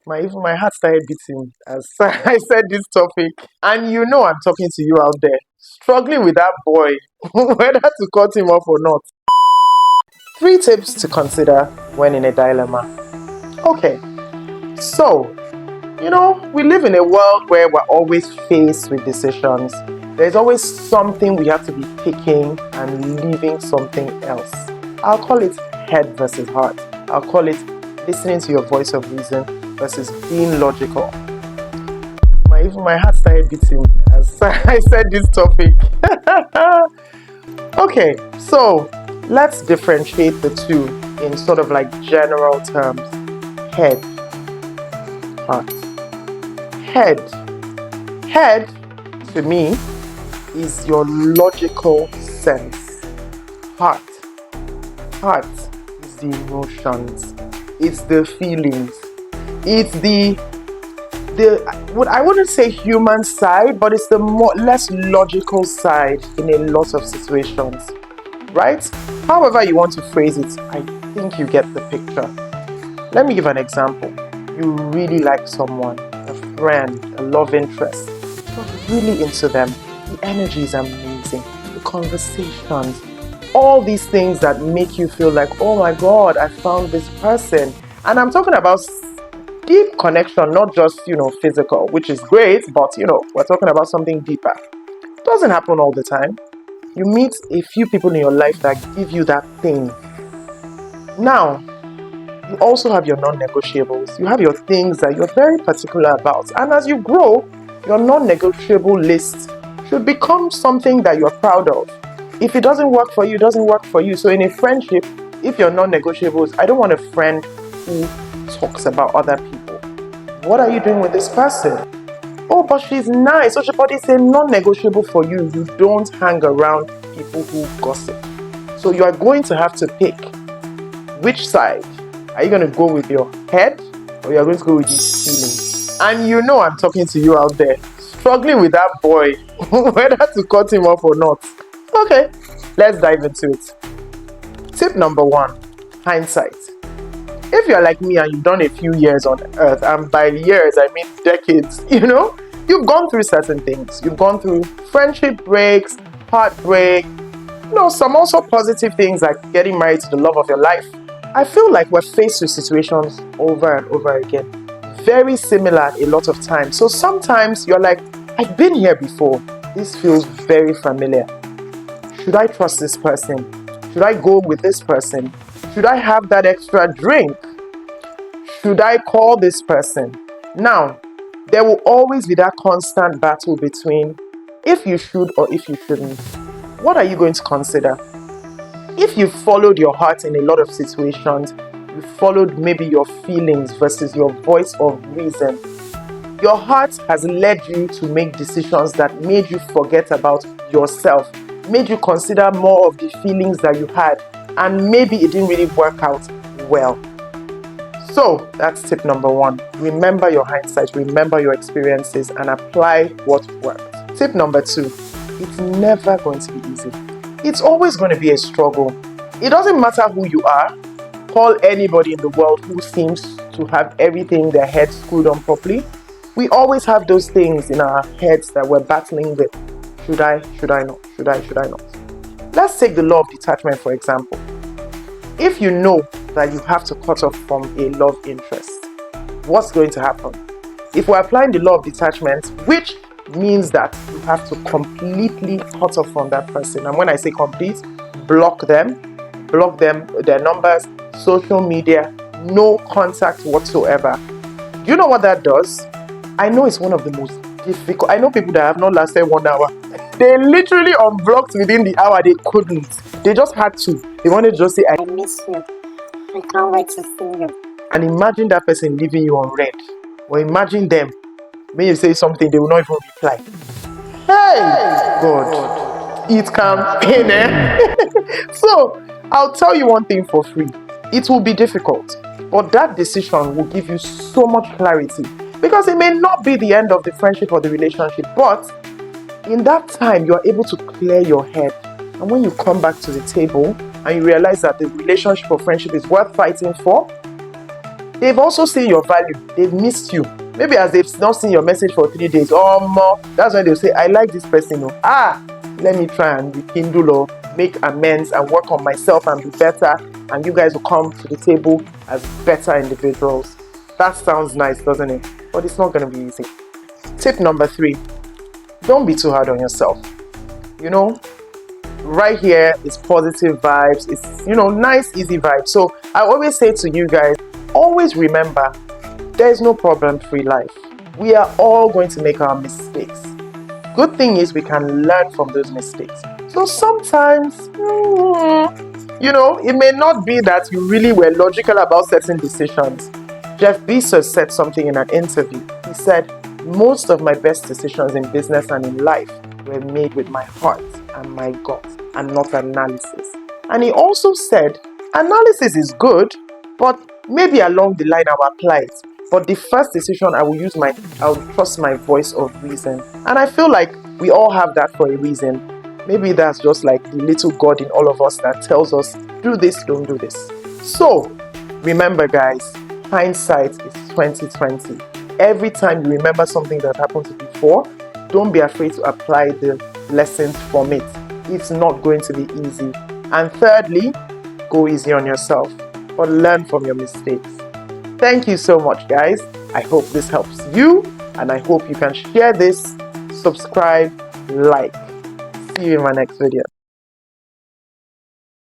My heart started beating as I said this topic. And I'm talking to you out there, struggling with that boy, whether to cut him off or not. Three tips to consider when in a dilemma. Okay, so we live in a world where we're always faced with decisions. There's always something we have to be picking and leaving something else. I'll call it head versus heart. I'll call it listening to your voice of reason versus being logical. My heart started beating as I said this topic. Okay, so let's differentiate the two in sort of like general terms. Head, heart. Head. Head, to me, is your logical sense. Heart. Heart is the emotions. It's the feelings. It's the I wouldn't say human side, but it's the less logical side in a lot of situations, right? However you want to phrase it, I think you get the picture. Let me give an example. You really like someone, a friend, a love interest. You're really into them. The energy is amazing. The conversations, all these things that make you feel like, oh my God, I found this person. And I'm talking about deep connection, not just, physical, which is great, but, we're talking about something deeper. It doesn't happen all the time. You meet a few people in your life that give you that thing. Now, you also have your non-negotiables. You have your things that you're very particular about. And as you grow, your non-negotiable list should become something that you're proud of. If it doesn't work for you, it doesn't work for you. So in a friendship, if your non-negotiables, I don't want a friend who talks about other people. What are you doing with this person? Oh, but she's nice. But it's a non-negotiable for you. You don't hang around people who gossip. So you are going to have to pick which side. Are you going to go with your head or you are going to go with these feelings? And I'm talking to you out there, struggling with that boy, whether to cut him off or not. Okay, let's dive into it. Tip number 1, hindsight. If you're like me and you've done a few years on earth, and by years I mean decades, you've gone through certain things. You've gone through friendship breaks, heartbreak, some also positive things like getting married to the love of your life. I feel like we're faced with situations over and over again, very similar a lot of times. So sometimes you're like, I've been here before. This feels very familiar. Should I trust this person? Should I go with this person? Should I have that extra drink? Should I call this person? Now, there will always be that constant battle between if you should or if you shouldn't. What are you going to consider? If you followed your heart in a lot of situations, you followed maybe your feelings versus your voice of reason. Your heart has led you to make decisions that made you forget about yourself, made you consider more of the feelings that you had, and maybe it didn't really work out well. So that's tip number 1. Remember your hindsight, remember your experiences, and apply what worked. Tip number 2, it's never going to be easy. It's always going to be a struggle. It doesn't matter who you are. Call anybody in the world who seems to have everything in their head screwed on properly. We always have those things in our heads that we're battling with. Should I? Should I not? Should I? Should I not? Let's take the law of detachment, for example. If you know that you have to cut off from a love interest, what's going to happen? If we're applying the law of detachment, which means that you have to completely cut off from that person. And when I say complete, block them, their numbers, social media, no contact whatsoever. Do you know what that does? I know it's one of the most difficult. I know people that have not lasted 1 hour. They literally unblocked within the hour. They couldn't. They just had to. They wanted to just say, I miss you. I can't wait to see you. And imagine that person leaving you on red. Or imagine them. When you say something, they will not even reply. Hey! God. It can pain, So, I'll tell you one thing for free. It will be difficult. But that decision will give you so much clarity. Because it may not be the end of the friendship or the relationship. But in that time, you are able to clear your head. And when you come back to the table and you realize that the relationship or friendship is worth fighting for, they've also seen your value. They've missed you. Maybe as they've not seen your message for 3 days or more, that's when they'll say, I like this person. Let me try and rekindle or make amends and work on myself and be better. And you guys will come to the table as better individuals. That sounds nice, doesn't it? But it's not going to be easy. Tip number 3, don't be too hard on yourself. Right here is positive vibes. It's, nice, easy vibes. So I always say to you guys, always remember, there's no problem-free life. We are all going to make our mistakes. Good thing is we can learn from those mistakes. So sometimes, it may not be that you really were logical about certain decisions. Jeff Bezos said something in an interview. He said, most of my best decisions in business and in life were made with my heart and my gut and not analysis. And he also said, analysis is good, but maybe along the line I'll apply it. But the first decision I will trust my voice of reason. And I feel like we all have that for a reason. Maybe that's just like the little God in all of us that tells us, do this, don't do this. So remember guys, hindsight is 2020. Every time you remember something that happened to you before, don't be afraid to apply the lessons from it. It's not going to be easy. And thirdly, go easy on yourself, but learn from your mistakes. Thank you so much, guys. I hope this helps you, and I hope you can share this, subscribe, like. See you in my next video.